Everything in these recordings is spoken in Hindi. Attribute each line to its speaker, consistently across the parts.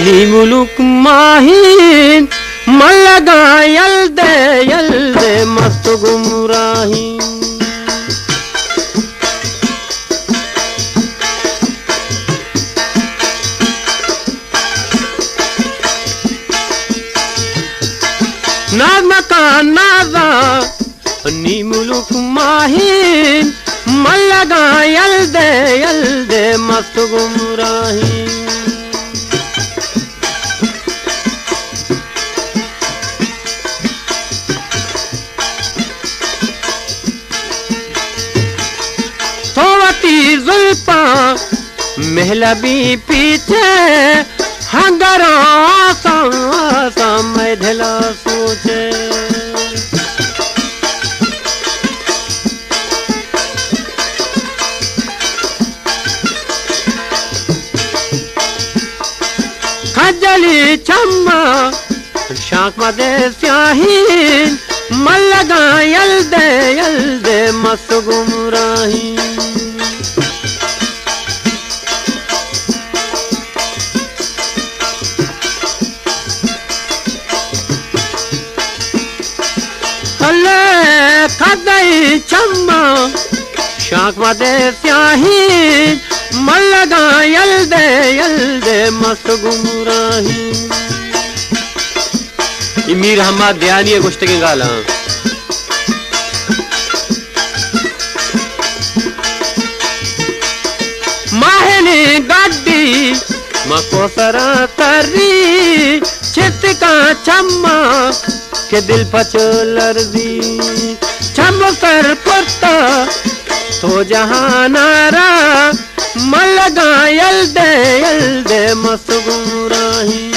Speaker 1: नी मुलुक माहीन मलगा यल्दे यल्दे मस्त गुमराही नाज़ मकान नाज़ा नी मुलुक माहीन मलगा यल्दे यल्दे मस्त गुमराही जुल्फा महलबी पीछे हंगरा समय ढला सोचे खजली चम्मा शाख मदे स्याहीन मलगा यल्दे यल्दे मस्त गुमराही खदई चम्मा शाख मदे स्याहीन मलगा यल्दे यल्दे मस्त गुमराही मीर हमा दयानी गोश्त के गाला माहनी गड्डी मकोसरा तरी चित का चम्मा के दिल पचो लर्जी चमकर पुरता तो जहानारा मलगा यल्दे यल्दे मस्त गुमराही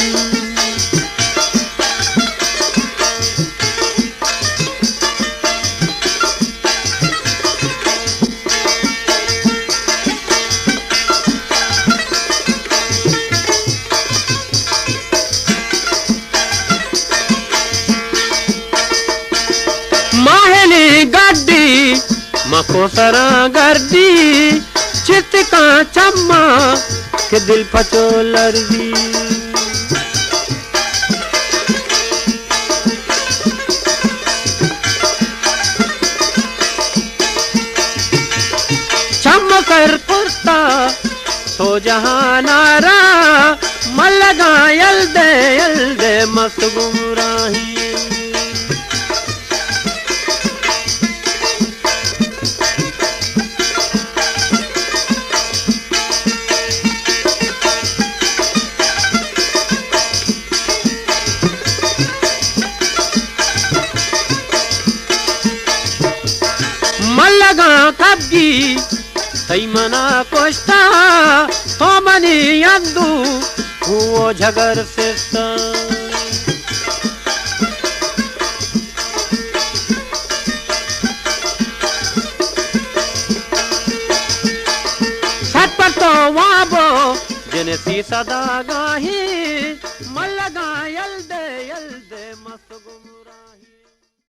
Speaker 1: गड्डी मकोसरा गर्दी चित का चम्मा के दिल पचो लर्जी चमकर पुरता तो जहानारा मलगा यल्दे यल्दे मस्त गुमराही मलगा कब्गी सही मना कोश्ता तो मनी यंदू वो झगर से सट पर तो वाबो जने सी सदा गाही